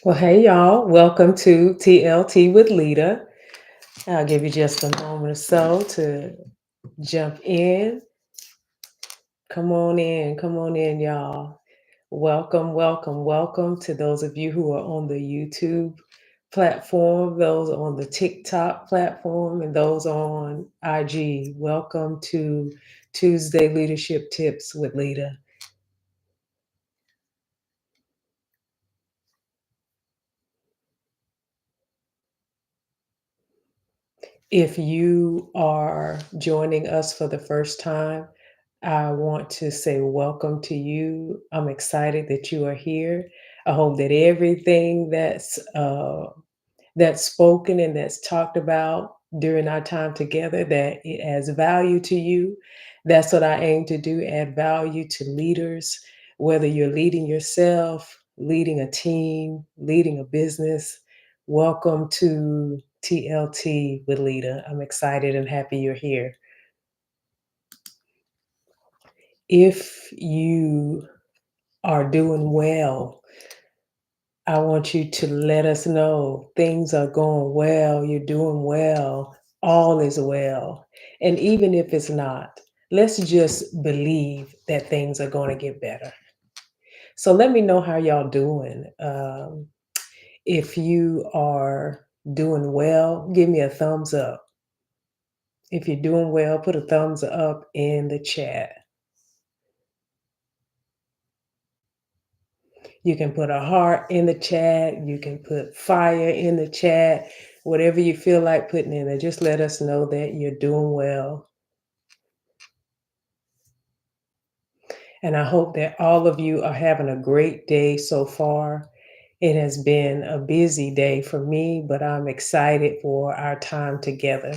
Well, hey y'all, welcome to TLT with Lita. I'll give you just a moment or so to jump in. Come on in, y'all. Welcome, welcome, welcome to those of you who are on the YouTube platform, those on the TikTok platform, and those on IG. Welcome to Tuesday Leadership Tips with Lita. If you are joining us for the first time, I want to say welcome to you. I'm excited that you are here. I hope that everything that's spoken and that's talked about during our time together, that it adds value to you. That's what I aim to do, add value to leaders, whether you're leading yourself, leading a team, leading a business. Welcome to TLT with Lita. I'm excited and happy you're here. If you are doing well, I want you to let us know things are going well, you're doing well, all is well. And even if it's not, let's just believe that things are going to get better. So let me know how y'all doing. If you are doing well, give me a thumbs up. If you're doing well, put a thumbs up in the chat. You can put a heart in the chat. You can put fire in the chat. Whatever you feel like putting in there, just let us know that you're doing well. And I hope that all of you are having a great day so far. It has been a busy day for me, but I'm excited for our time together.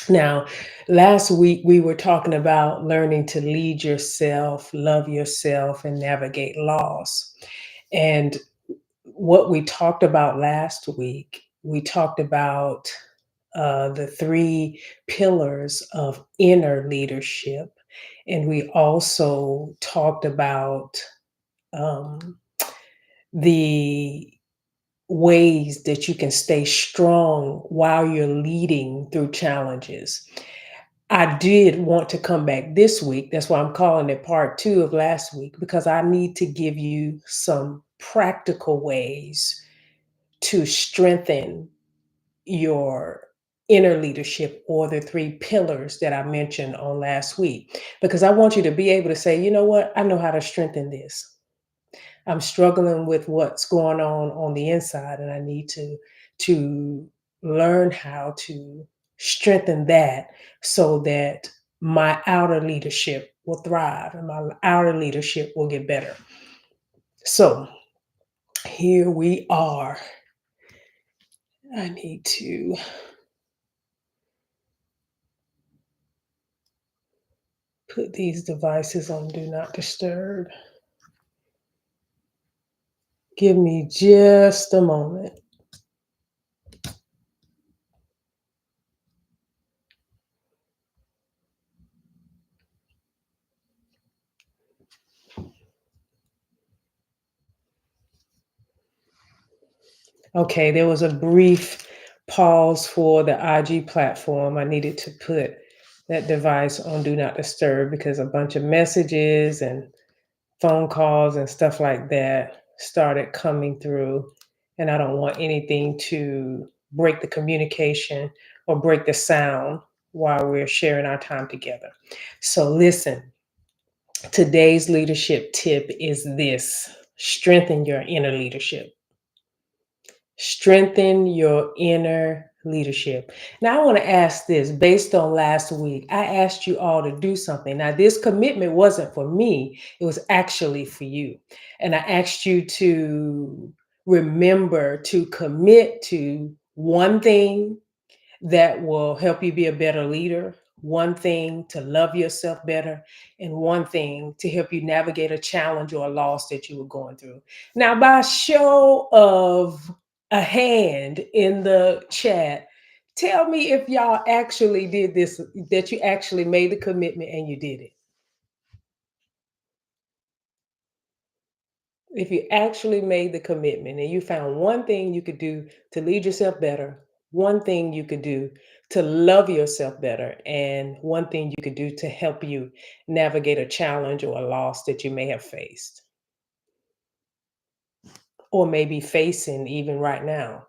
Now, last week we were talking about learning to lead yourself, love yourself, and navigate loss. And what we talked about last week, we talked about the three pillars of inner leadership. And we also talked about um, the ways that you can stay strong while you're leading through challenges. I did want to come back this week. That's why I'm calling it part two of last week, because I need to give you some practical ways to strengthen your inner leadership, or the three pillars that I mentioned on last week, because I want you to be able to say, you know what, I know how to strengthen this. I'm struggling with what's going on the inside, and I need to learn how to strengthen that so that my outer leadership will thrive and my outer leadership will get better. So here we are. I need to put these devices on do not disturb. Give me just a moment. Okay, there was a brief pause for the IG platform. I needed to put that device on do not disturb because a bunch of messages and phone calls and stuff like that started coming through. And I don't want anything to break the communication or break the sound while we're sharing our time together. So, listen, today's leadership tip is this: strengthen your inner leadership. Strengthen your inner leadership. Now, I want to ask this based on last week. I asked you all to do something. Now, this commitment wasn't for me, it was actually for you. And I asked you to remember to commit to one thing that will help you be a better leader, one thing to love yourself better, and one thing to help you navigate a challenge or a loss that you were going through. Now, by show of a hand in the chat, tell me if y'all actually did this, that you actually made the commitment and you did it. If you actually made the commitment and you found one thing you could do to lead yourself better, one thing you could do to love yourself better, and one thing you could do to help you navigate a challenge or a loss that you may have faced or maybe facing even right now.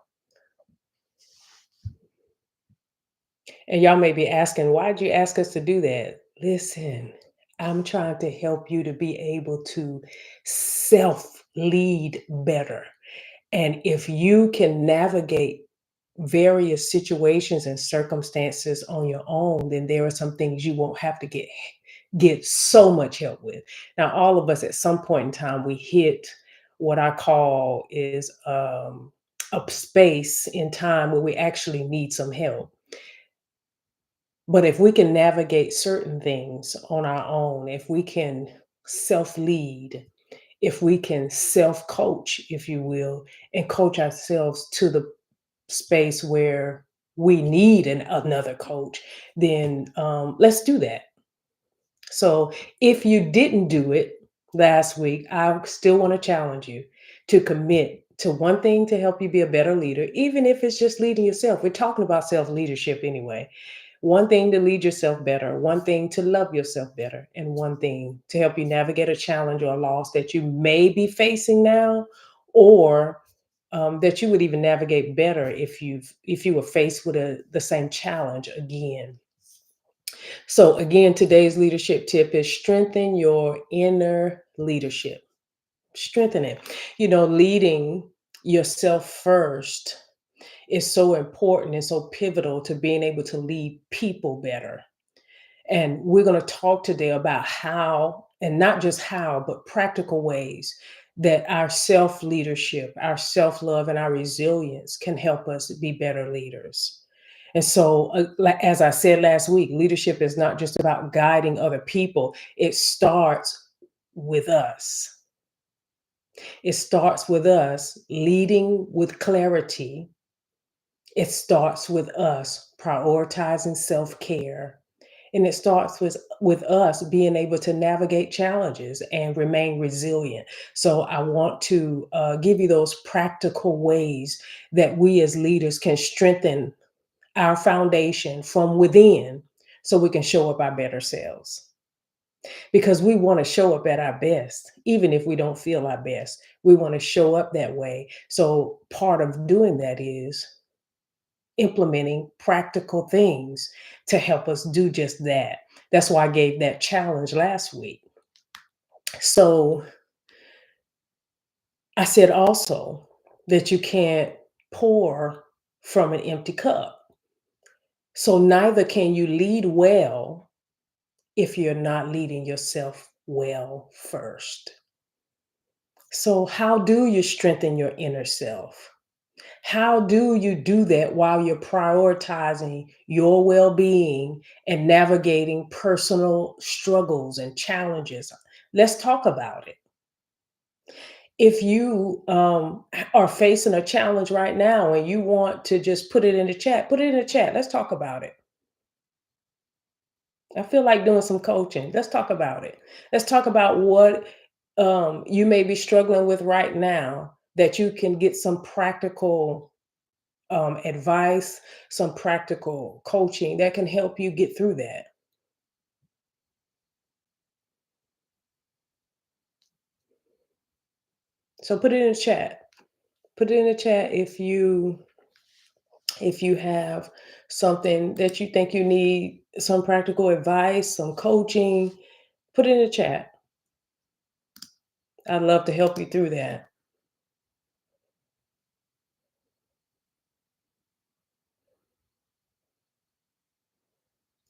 And y'all may be asking, why'd you ask us to do that? Listen, I'm trying to help you to be able to self lead better. And if you can navigate various situations and circumstances on your own, then there are some things you won't have to get so much help with. Now, all of us at some point in time, we hit what I call is a space in time where we actually need some help. But if we can navigate certain things on our own, if we can self lead, if we can self coach, if you will, and coach ourselves to the space where we need another coach, then let's do that. So if you didn't do it last week, I still want to challenge you to commit to one thing to help you be a better leader, even if it's just leading yourself. We're talking about self leadership anyway. One thing to lead yourself better, one thing to love yourself better, and one thing to help you navigate a challenge or a loss that you may be facing now, or that you would even navigate better if you were faced with the same challenge again. So again, today's leadership tip is strengthen your inner leadership. Strengthen it. You know, leading yourself first is so important and so pivotal to being able to lead people better. And we're going to talk today about how, and not just how, but practical ways that our self leadership, our self love, and our resilience can help us be better leaders. And so, as I said last week, leadership is not just about guiding other people, it starts with us. It starts with us leading with clarity. It starts with us prioritizing self care, and it starts with us being able to navigate challenges and remain resilient. So I want to give you those practical ways that we as leaders can strengthen our foundation from within so we can show up our better selves. Because we want to show up at our best, even if we don't feel our best. We want to show up that way. So part of doing that is implementing practical things to help us do just that. That's why I gave that challenge last week. So I said also that you can't pour from an empty cup. So neither can you lead well if you're not leading yourself well first. So, how do you strengthen your inner self? How do you do that while you're prioritizing your well being and navigating personal struggles and challenges? Let's talk about it. If you are facing a challenge right now and you want to just put it in the chat, put it in the chat. Let's talk about it. I feel like doing some coaching. Let's talk about it. Let's talk about what you may be struggling with right now that you can get some practical advice, some practical coaching that can help you get through that. So put it in the chat. Put it in the chat if you have something that you think you need some practical advice, some coaching. Put it in the chat. I'd love to help you through that.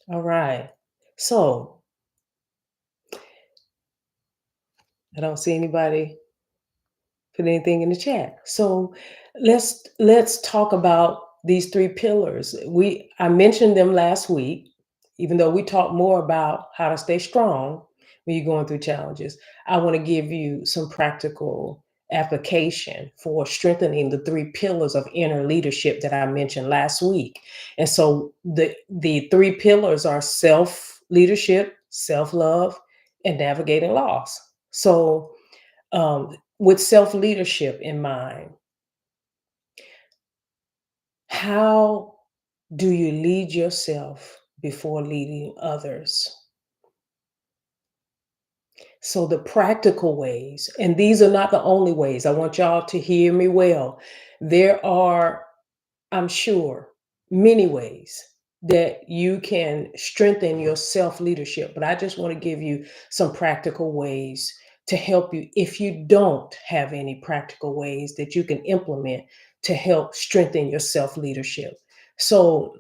All right. So I don't see anybody put anything in the chat. So let's talk about these three pillars. I mentioned them last week, even though we talked more about how to stay strong when you're going through challenges. I want to give you some practical application for strengthening the three pillars of inner leadership that I mentioned last week. And so the three pillars are self leadership, self love, and navigating loss. So with self leadership in mind, how do you lead yourself before leading others? So, the practical ways, and these are not the only ways, I want y'all to hear me well. There are, I'm sure, many ways that you can strengthen your self leadership, but I just want to give you some practical ways to help you if you don't have any practical ways that you can implement to help strengthen your self leadership. So,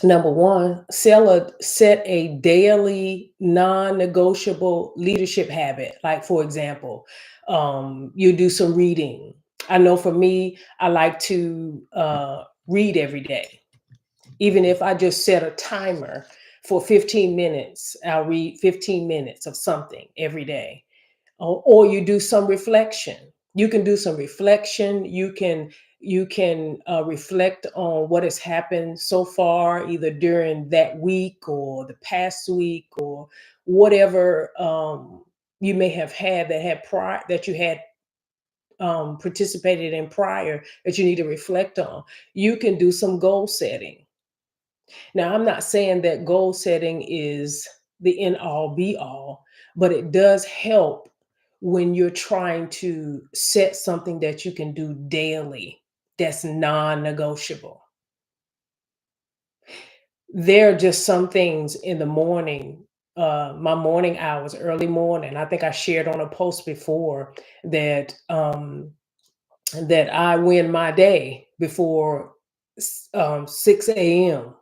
number one, set a daily non-negotiable leadership habit. Like, for example, you do some reading. I know for me, I like to read every day. Even if I just set a timer for 15 minutes, I'll read 15 minutes of something every day. Or you do some reflection. You can do some reflection. You can reflect on what has happened so far, either during that week or the past week, or whatever you may have had that you had participated in prior that you need to reflect on. You can do some goal setting. Now, I'm not saying that goal setting is the end all be all, but it does help when you're trying to set something that you can do daily that's non negotiable. There are just some things in the morning, my morning hours, early morning. I think I shared on a post before that that I win my day before 6 a.m.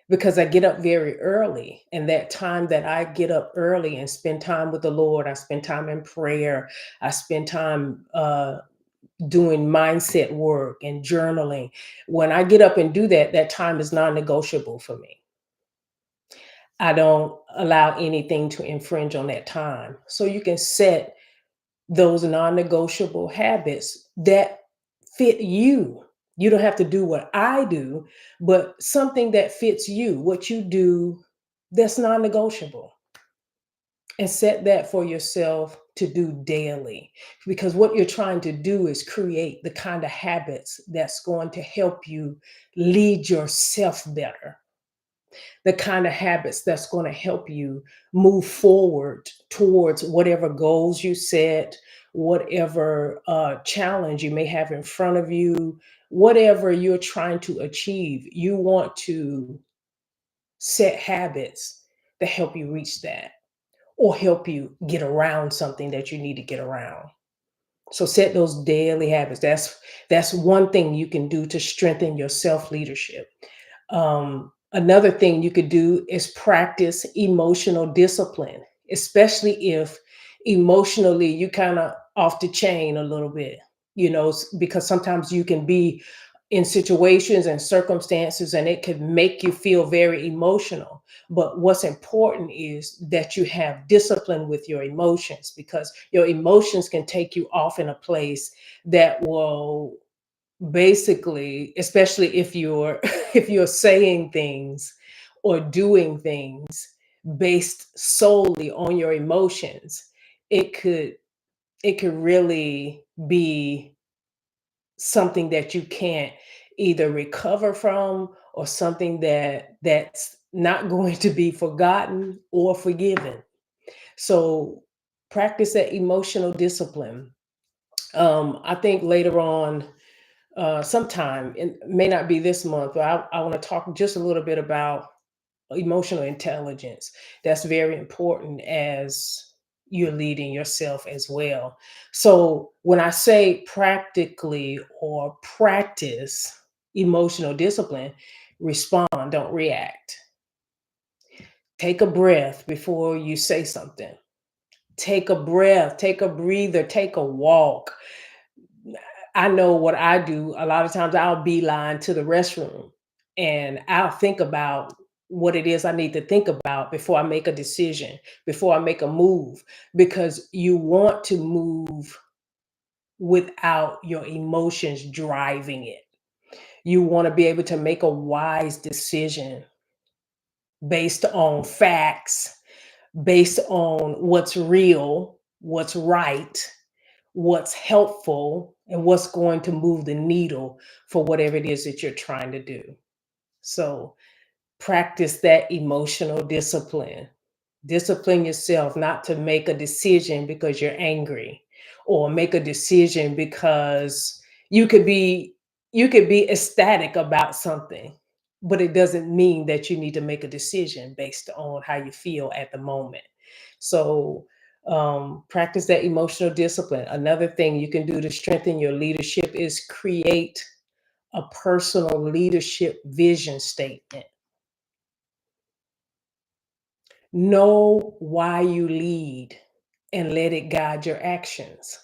because I get up very early. And that time that I get up early and spend time with the Lord, I spend time in prayer, I spend time doing mindset work and journaling. When I get up and do that, that time is non negotiable for me. I don't allow anything to infringe on that time. So you can set those non negotiable habits that fit you. You don't have to do what I do, but something that fits you, what you do that's non negotiable. And set that for yourself to do daily. Because what you're trying to do is create the kind of habits that's going to help you lead yourself better, the kind of habits that's going to help you move forward towards whatever goals you set, whatever challenge you may have in front of you, whatever you're trying to achieve. You want to set habits that help you reach that or help you get around something that you need to get around. So set those daily habits. That's one thing you can do to strengthen your self leadership. Another thing you could do is practice emotional discipline, especially if emotionally you kind of off the chain a little bit, because sometimes you can be in situations and circumstances and it could make you feel very emotional. But what's important is that you have discipline with your emotions because your emotions can take you off in a place that will basically, especially if you're if you're saying things or doing things based solely on your emotions, it could it could really be something that you can't either recover from or something that's not going to be forgotten or forgiven. So practice that emotional discipline. I think later on, sometime, it may not be this month, but I want to talk just a little bit about emotional intelligence. That's very important as you're leading yourself as well. So when I say practically or practice emotional discipline, respond, don't react. Take a breath before you say something. Take a breath, take a breather, take a walk. I know what I do. A lot of times I'll beeline to the restroom and I'll think about what it is I need to think about before I make a decision, before I make a move, because you want to move without your emotions driving it. You want to be able to make a wise decision based on facts, based on what's real, what's right, what's helpful and what's going to move the needle for whatever it is that you're trying to do. So practice that emotional discipline. Discipline yourself not to make a decision because you're angry, or make a decision because you could be you could be ecstatic about something, but it doesn't mean that you need to make a decision based on how you feel at the moment. So practice that emotional discipline. Another thing you can do to strengthen your leadership is create a personal leadership vision statement. Know why you lead and let it guide your actions.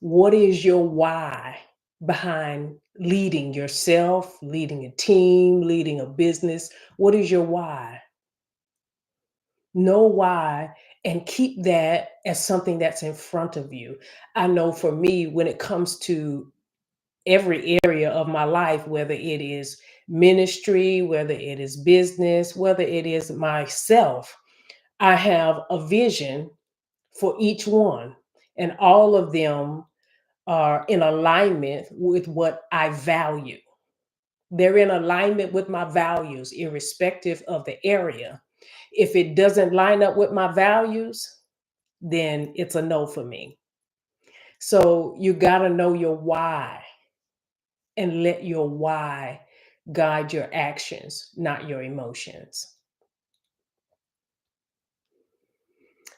What is your why behind leading yourself, leading a team, leading a business? What is your why? Know why and keep that as something that's in front of you. I know for me, when it comes to every area of my life, whether it is ministry, whether it is business, whether it is myself, I have a vision for each one, and all of them are in alignment with what I value. They're in alignment with my values, irrespective of the area. If it doesn't line up with my values, then it's a no for me. So you got to know your why and let your why guide your actions, not your emotions.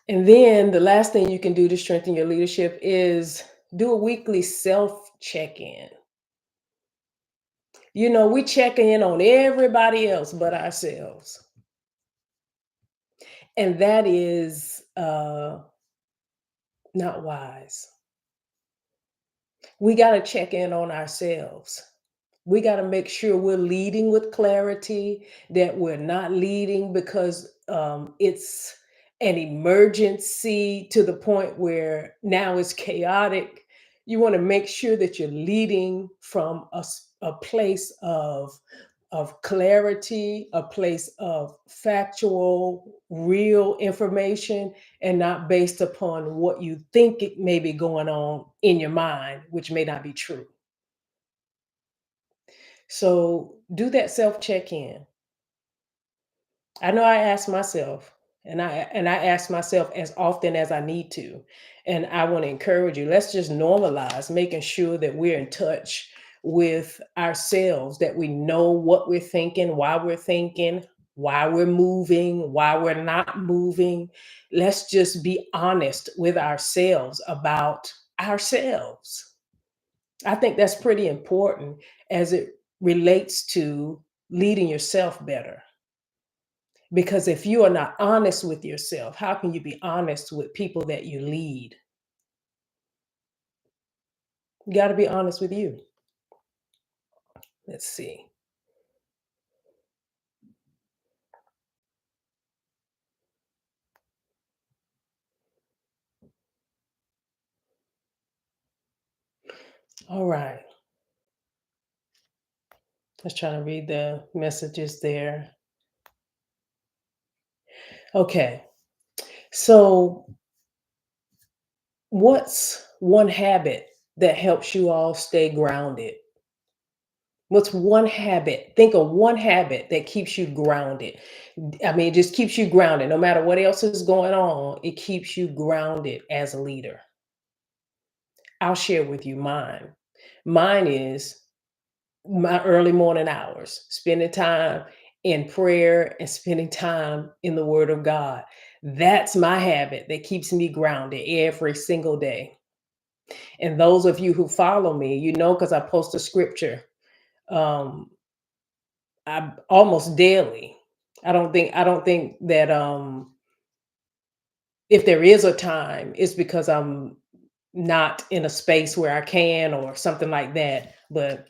And then the last thing you can do to strengthen your leadership is do a weekly self check in. We checking in on everybody else but ourselves. And that is not wise. We got to check in on ourselves. We got to make sure we're leading with clarity, that we're not leading because it's an emergency to the point where now it's chaotic. You want to make sure that you're leading from a place of clarity, a place of factual, real information, and not based upon what you think it may be going on in your mind, which may not be true. So do that self check in. I know I ask myself, and I ask myself as often as I need to. And I want to encourage you, let's just normalize making sure that we're in touch with ourselves, that we know what we're thinking, why we're moving, why we're not moving. Let's just be honest with ourselves about ourselves. I think that's pretty important as it relates to leading yourself better. Because if you are not honest with yourself, how can you be honest with people that you lead? You got to be honest with you. Let's see. All right. Let's try to read the messages there. Okay. So, what's one habit that helps you all stay grounded? What's one habit? Think of one habit that keeps you grounded. I mean, it just keeps you grounded. No matter what else is going on, it keeps you grounded as a leader. I'll share with you mine. Mine is my early morning hours, spending time in prayer and spending time in the Word of God. That's my habit that keeps me grounded every single day. And those of you who follow me, because I post a scripture um, almost daily. I don't think that if there is a time, it's because I'm not in a space where I can or something like that. But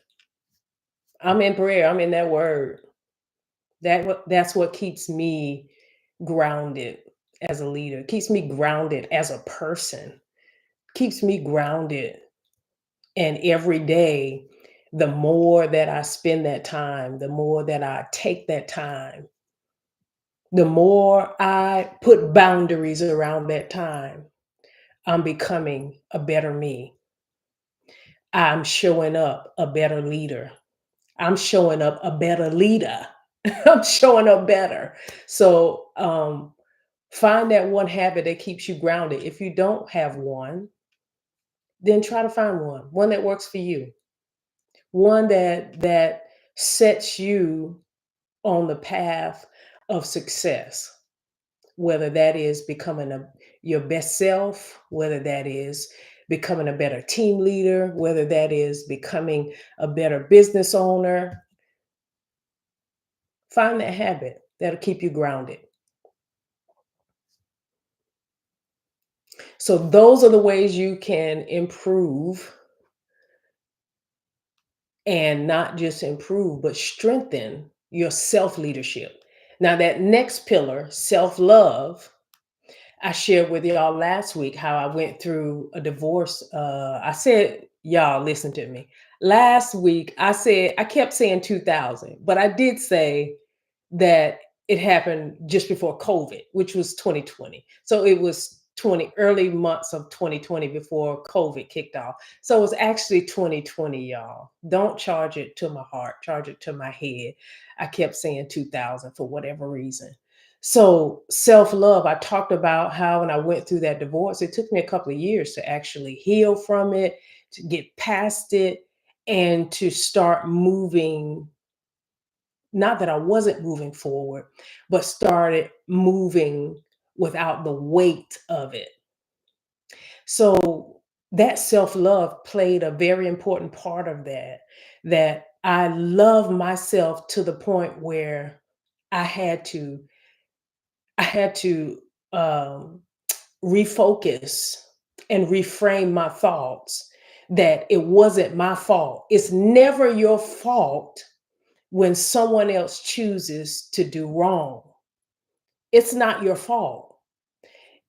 I'm in prayer. I'm in that word. That's what keeps me grounded as a leader. Keeps me grounded as a person. Keeps me grounded. And every day, the more that I spend that time, the more that I take that time, the more I put boundaries around that time. I'm becoming a better me. I'm showing up a better leader. I'm showing up a better leader. I'm showing up better. So, find that one habit that keeps you grounded. If you don't have one, then try to find one that works for you, one that sets you on the path of success, whether that is becoming your best self, whether that is becoming a better team leader, whether that is becoming a better business owner. Find that habit that'll keep you grounded. So, those are the ways you can improve, and not just improve, but strengthen your self leadership. Now, that next pillar, self love, I shared with y'all last week how I went through a divorce. I said, y'all, listen to me. Last week, I kept saying 2000, but I did say that it happened just before COVID, which was 2020. So it was early months of 2020 before COVID kicked off. So it was actually 2020, y'all. Don't charge it to my heart, charge it to my head. I kept saying 2000 for whatever reason. So, self love, I talked about how when I went through that divorce, it took me a couple of years to actually heal from it, to get past it, and to start moving. Not that I wasn't moving forward, but started moving without the weight of it. So, that self love played a very important part of that. That I love myself to the point where I had to I had to um, refocus and reframe my thoughts that it wasn't my fault. It's never your fault when someone else chooses to do wrong. It's not your fault.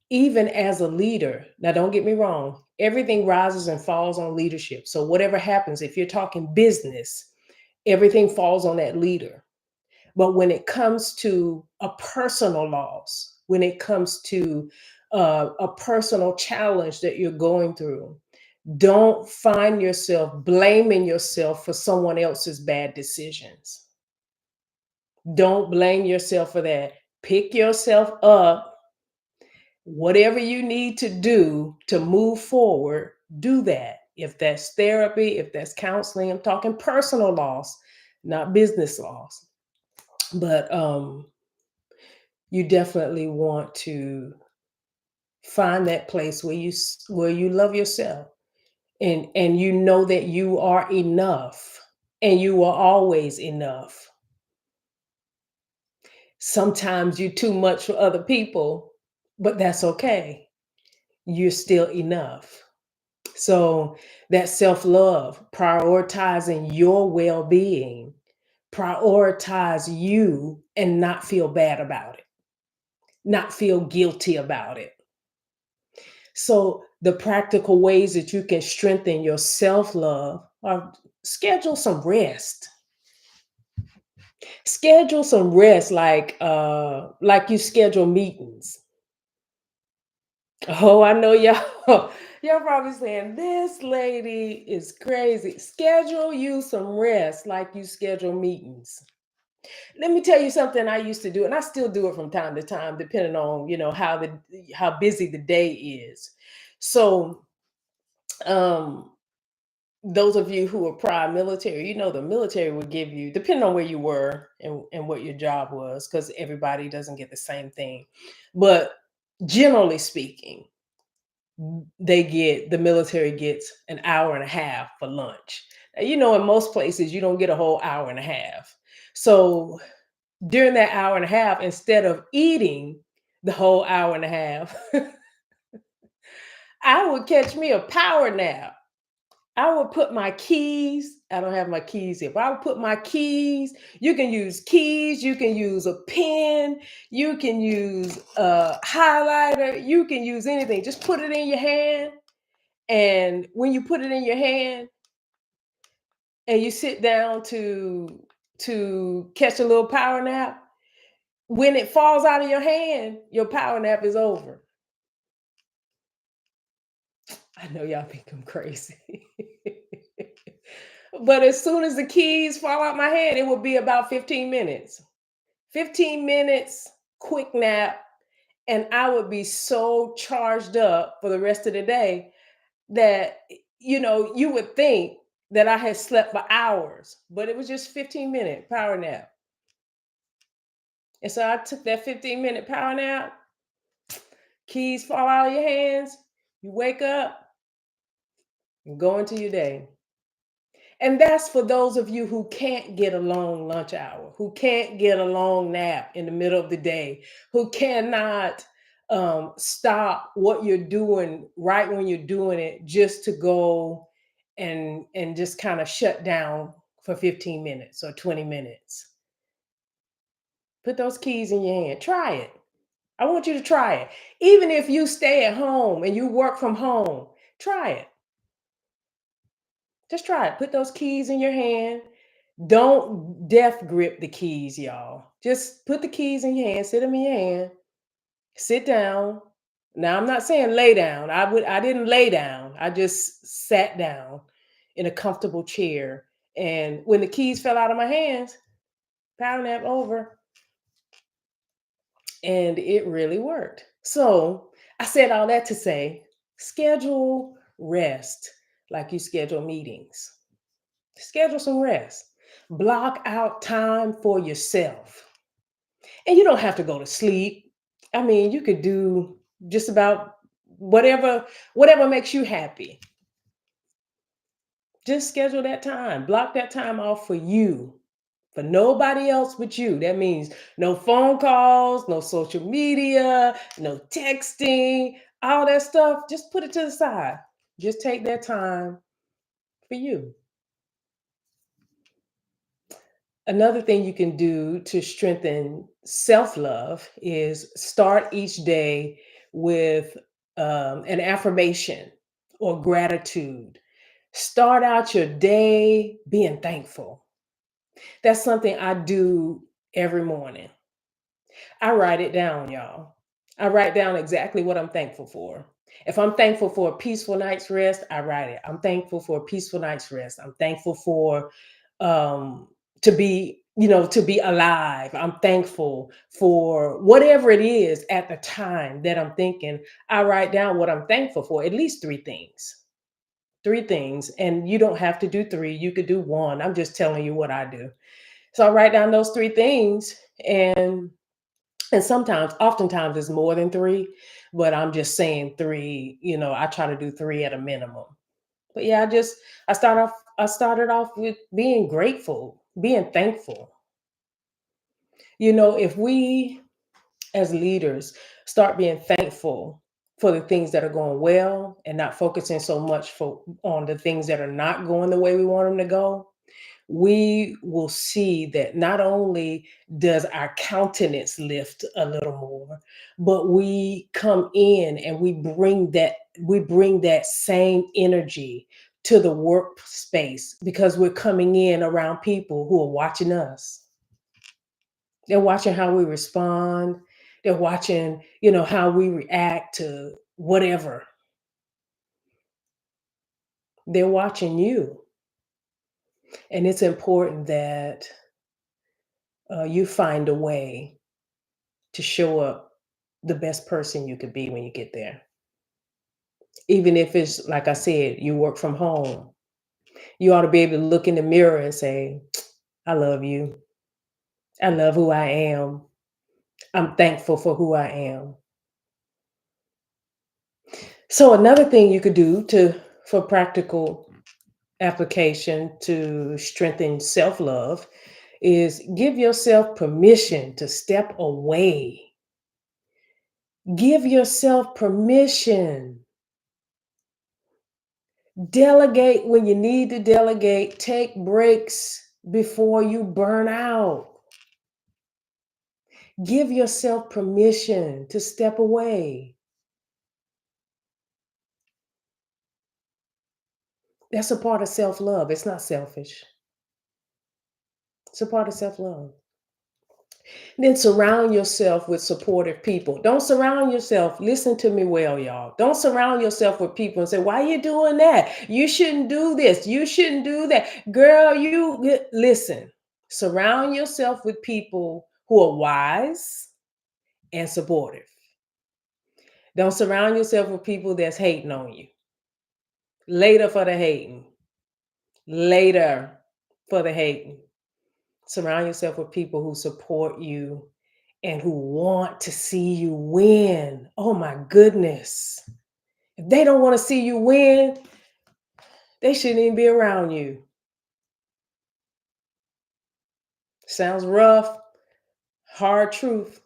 Even as a leader, now don't get me wrong, everything rises and falls on leadership. So, whatever happens, if you're talking business, everything falls on that leader. But when it comes to a personal loss, when it comes to a personal challenge that you're going through, don't find yourself blaming yourself for someone else's bad decisions. Don't blame yourself for that. Pick yourself up. Whatever you need to do to move forward, do that. If that's therapy, if that's counseling, I'm talking personal loss, not business loss. But you definitely want to find that place where where you love yourself, and you know that you are enough, and you are always enough. Sometimes you're too much for other people, but that's okay. You're still enough. So that self-love, prioritizing your well-being, prioritize you and not feel bad about it, not feel guilty about it. So, the practical ways that you can strengthen your self love are schedule some rest. Schedule some rest like you schedule meetings. Oh, I know y'all y'all probably saying this lady is crazy. Schedule you some rest like you schedule meetings. Let me tell you something I used to do, and I still do it from time to time, depending on how busy the day is. So, um those of you who are prior military, the military would give you, depending on where you were and what your job was, because everybody doesn't get the same thing. But generally speaking, the military gets an hour and a half for lunch. Now, in most places, you don't get a whole hour and a half. So during that hour and a half, instead of eating the whole hour and a half, I would catch me a power nap. I would put my keys. I don't have my keys here, but I would put my keys. You can use keys. You can use a pen. You can use a highlighter. You can use anything. Just put it in your hand. And when you put it in your hand and you sit down to catch a little power nap, when it falls out of your hand, your power nap is over. I know y'all think I'm crazy. But as soon as the keys fall out my hand, it will be about 15 minutes. 15 minutes, quick nap, and I would be so charged up for the rest of the day that, you would think that I had slept for hours, but it was just 15-minute power nap. And so I took that 15-minute power nap, keys fall out of your hands, you wake up and go into your day. And that's for those of you who can't get a long lunch hour, who can't get a long nap in the middle of the day, who cannot stop what you're doing right when you're doing it just to go and just kind of shut down for 15 minutes or 20 minutes. Put those keys in your hand. Try it. I want you to try it. Even if you stay at home and you work from home, try it. Just try it. Put those keys in your hand. Don't death grip the keys, y'all. Just put the keys in your hand, sit them in your hand, sit down. Now I'm not saying lay down. I didn't lay down. I just sat down in a comfortable chair. And when the keys fell out of my hands, power nap over. And it really worked. So I said all that to say schedule rest like you schedule meetings. Schedule some rest. Block out time for yourself. And you don't have to go to sleep. I mean, you could do just about whatever makes you happy. Just schedule that time. Block that time off for you. For nobody else but you. That means no phone calls, no social media, no texting, all that stuff. Just put it to the side. Just take that time for you. Another thing you can do to strengthen self love is start each day with an affirmation or gratitude. Start out your day being thankful. That's something I do every morning. I write it down, y'all. I write down exactly what I'm thankful for. If I'm thankful for a peaceful night's rest, I write it. I'm thankful for a peaceful night's rest. I'm thankful for um to be alive. I'm thankful for whatever it is at the time that I'm thinking. I write down what I'm thankful for, at least three things. Three things. And you don't have to do three. You could do one. I'm just telling you what I do. So I write down those three things and oftentimes it's more than three, but I'm just saying three, I try to do three at a minimum. But yeah, I started off with being grateful, being thankful. If we as leaders start being thankful for the things that are going well and not focusing so much on the things that are not going the way we want them to go, we will see that not only does our countenance lift a little more, but we come in and we bring that same energy to the workspace because we're coming in around people who are watching us. They're watching how we respond. They're watching, how we react to whatever. They're watching you. And it's important that you find a way to show up the best person you could be when you get there. Even if it's, like I said, you work from home, you ought to be able to look in the mirror and say, I love you. I love who I am. I'm thankful for who I am. So another thing you could do for practical application to strengthen self-love is give yourself permission to step away. Give yourself permission. Delegate when you need to delegate. Take breaks before you burn out. Give yourself permission to step away. That's a part of self love. It's not selfish, it's a part of self love. Then surround yourself with supportive people. Don't surround yourself, listen to me well, y'all. Don't surround yourself with people and say, why are you doing that? You shouldn't do this. You shouldn't do that. Girl, listen. Surround yourself with people who are wise and supportive. Don't surround yourself with people that's hating on you. Later for the hating. Later for the hating. Surround yourself with people who support you and who want to see you win. Oh my goodness. If they don't want to see you win, they shouldn't even be around you. Sounds rough, hard truth.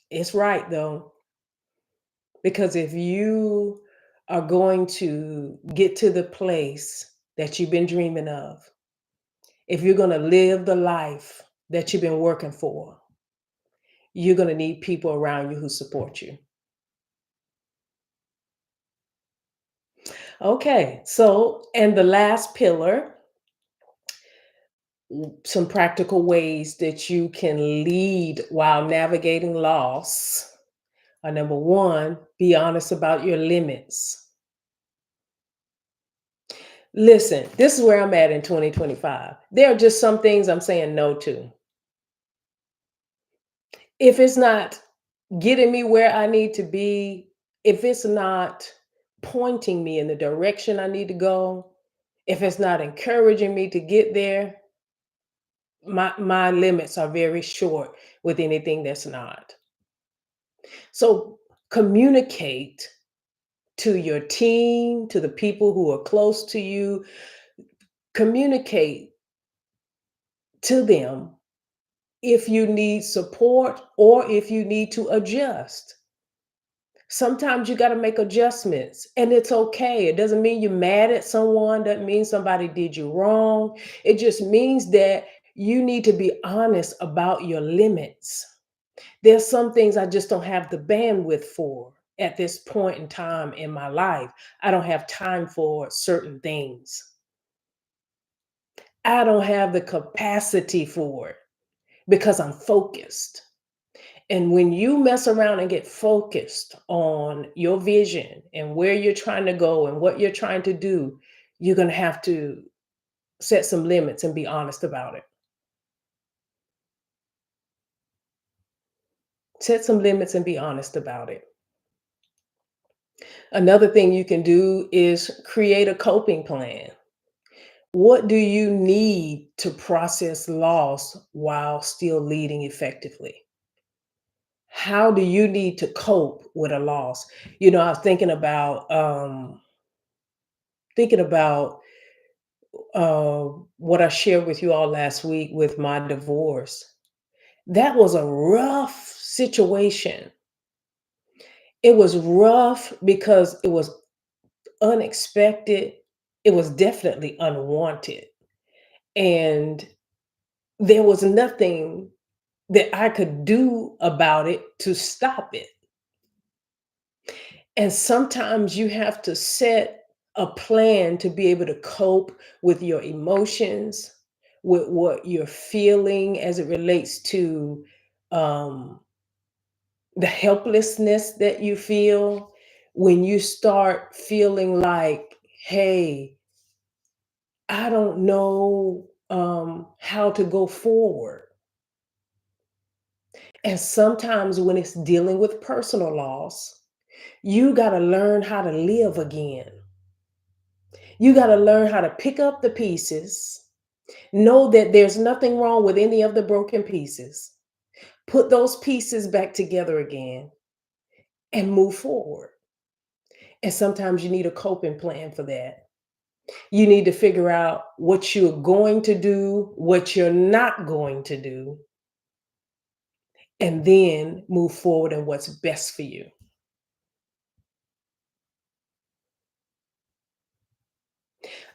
It's right though. Because if you are going to get to the place that you've been dreaming of, if you're going to live the life that you've been working for, you're going to need people around you who support you. Okay, so, and the last pillar, some practical ways that you can lead while navigating loss are number one, be honest about your limits. Listen, this is where I'm at in 2025. There are just some things I'm saying no to. If it's not getting me where I need to be, if it's not pointing me in the direction I need to go, if it's not encouraging me to get there, my limits are very short with anything that's not. So communicate to your team, to the people who are close to you, communicate to them if you need support or if you need to adjust. Sometimes you got to make adjustments and it's okay. It doesn't mean you're mad at someone, doesn't mean somebody did you wrong. It just means that you need to be honest about your limits. There's some things I just don't have the bandwidth for at this point in time in my life. I don't have time for certain things. I don't have the capacity for it because I'm focused. And when you mess around and get focused on your vision and where you're trying to go and what you're trying to do, you're going to have to set some limits and be honest about it. Set some limits and be honest about it. Another thing you can do is create a coping plan. What do you need to process loss while still leading effectively? How do you need to cope with a loss? I was thinking about uh, what I shared with you all last week with my divorce. That was a rough situation. It was rough because it was unexpected. It was definitely unwanted. And there was nothing that I could do about it to stop it. And sometimes you have to set a plan to be able to cope with your emotions, with what you're feeling as it relates to um, the helplessness that you feel when you start feeling like, hey, I don't know how to go forward. And sometimes when it's dealing with personal loss, you got to learn how to live again. You got to learn how to pick up the pieces, know that there's nothing wrong with any of the broken pieces, put those pieces back together again, and move forward. And sometimes you need a coping plan for that. You need to figure out what you're going to do, what you're not going to do, and then move forward in what's best for you.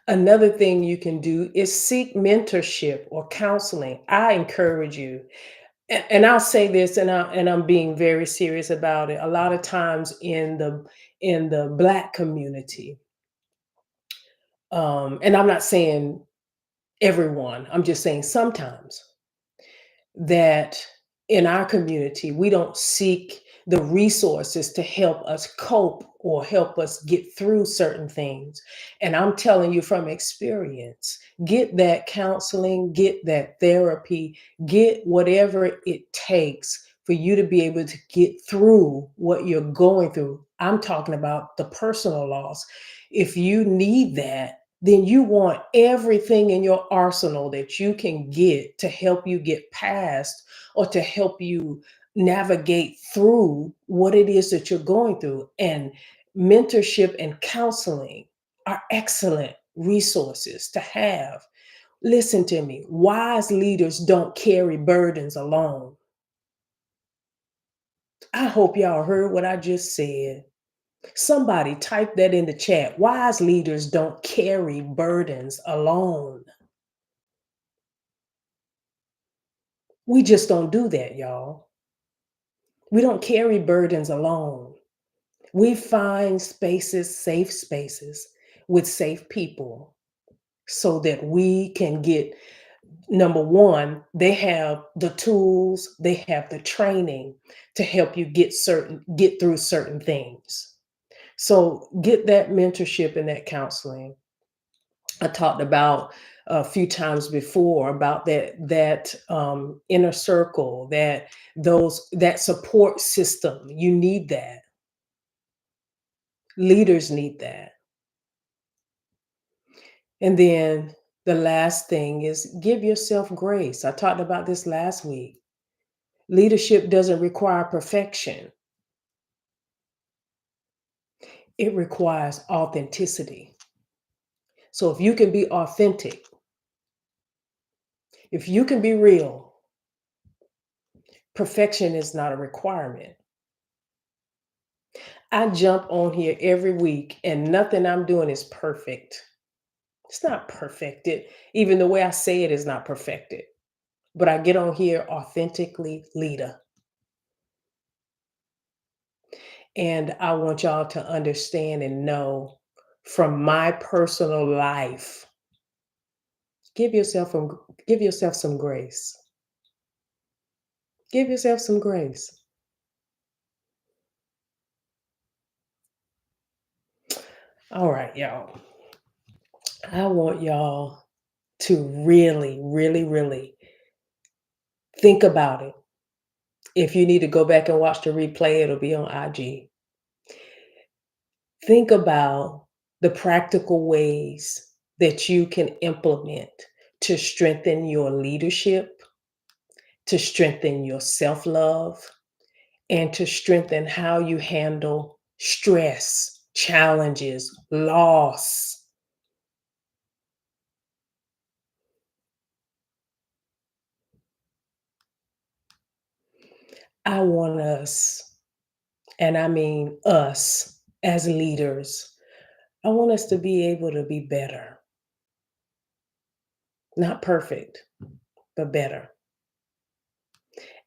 Another thing you can do is seek mentorship or counseling. I encourage you. And I'll say this, and I'm being very serious about it. A lot of times in the Black community, and I'm not saying everyone, I'm just saying sometimes that in our community, we don't seek the resources to help us cope or help us get through certain things. And I'm telling you from experience, get that counseling, get that therapy, get whatever it takes for you to be able to get through what you're going through. I'm talking about the personal loss. If you need that, then you want everything in your arsenal that you can get to help you get past or to help you navigate through what it is that you're going through. And mentorship and counseling are excellent resources to have. Listen to me, wise leaders don't carry burdens alone. I hope y'all heard what I just said. Somebody type that in the chat. Wise leaders don't carry burdens alone. We just don't do that, y'all. We don't carry burdens alone. We find spaces, safe spaces with safe people so that we can get number one, they have the tools, they have the training to help you get through certain things. So get that mentorship and that counseling. I talked about a few times before about that inner circle, that support system. You need that. Leaders need that. And then the last thing is give yourself grace. I talked about this last week. Leadership doesn't require perfection, it requires authenticity. So if you can be authentic, if you can be real, perfection is not a requirement. I jump on here every week and nothing I'm doing is perfect. It's not perfected. Even the way I say it is not perfected. But I get on here authentically Lita. And I want y'all to understand and know from my personal life, give yourself give yourself some grace. Give yourself some grace. All right, y'all. I want y'all to really, really, really think about it. If you need to go back and watch the replay, it'll be on IG. Think about the practical ways that you can implement to strengthen your leadership, to strengthen your self love, and to strengthen how you handle stress, challenges, loss. I want us, and I mean us as leaders, I want us to be able to be better. Not perfect, but better.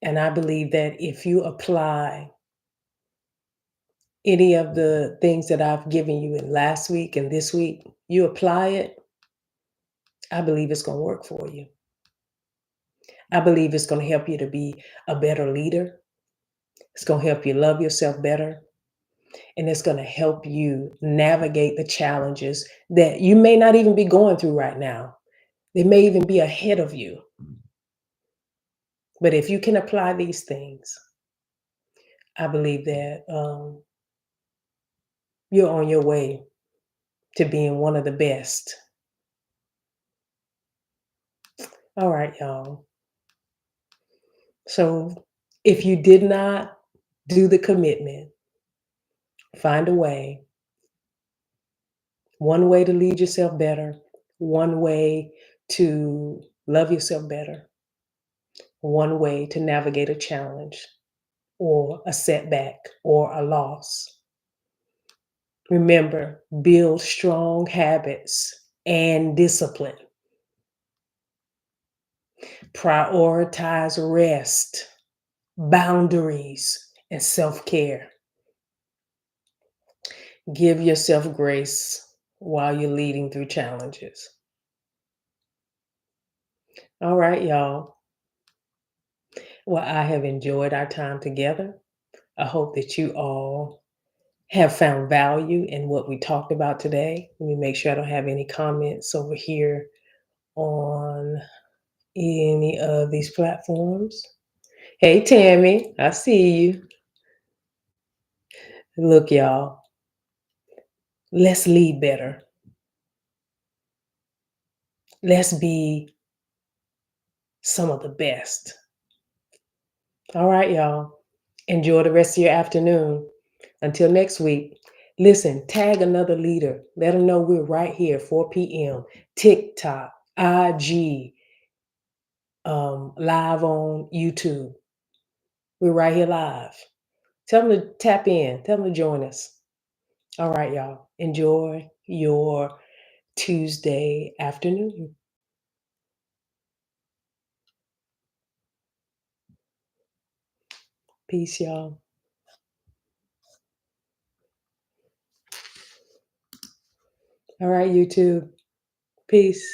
And I believe that if you apply any of the things that I've given you in last week and this week, you apply it, I believe it's going to work for you. I believe it's going to help you to be a better leader. It's going to help you love yourself better. And it's going to help you navigate the challenges that you may not even be going through right now. They may even be ahead of you. But if you can apply these things, I believe that you're on your way to being one of the best. All right, y'all. So if you did not do the commitment, find a way. One way to lead yourself better, one way to love yourself better, one way to navigate a challenge or a setback or a loss. Remember, build strong habits and discipline. Prioritize rest, boundaries, and self care. Give yourself grace while you're leading through challenges. All right, y'all. Well, I have enjoyed our time together. I hope that you all have found value in what we talked about today. Let me make sure I don't have any comments over here on any of these platforms. Hey, Tammy, I see you. Look, y'all, let's lead better. Let's be some of the best. All right, y'all. Enjoy the rest of your afternoon. Until next week, listen, tag another leader. Let them know we're right here, 4 p.m. TikTok, IG, live on YouTube. We're right here live. Tell them to tap in. Tell them to join us. All right, y'all. Enjoy your Tuesday afternoon. Peace, y'all. All right, YouTube. Peace.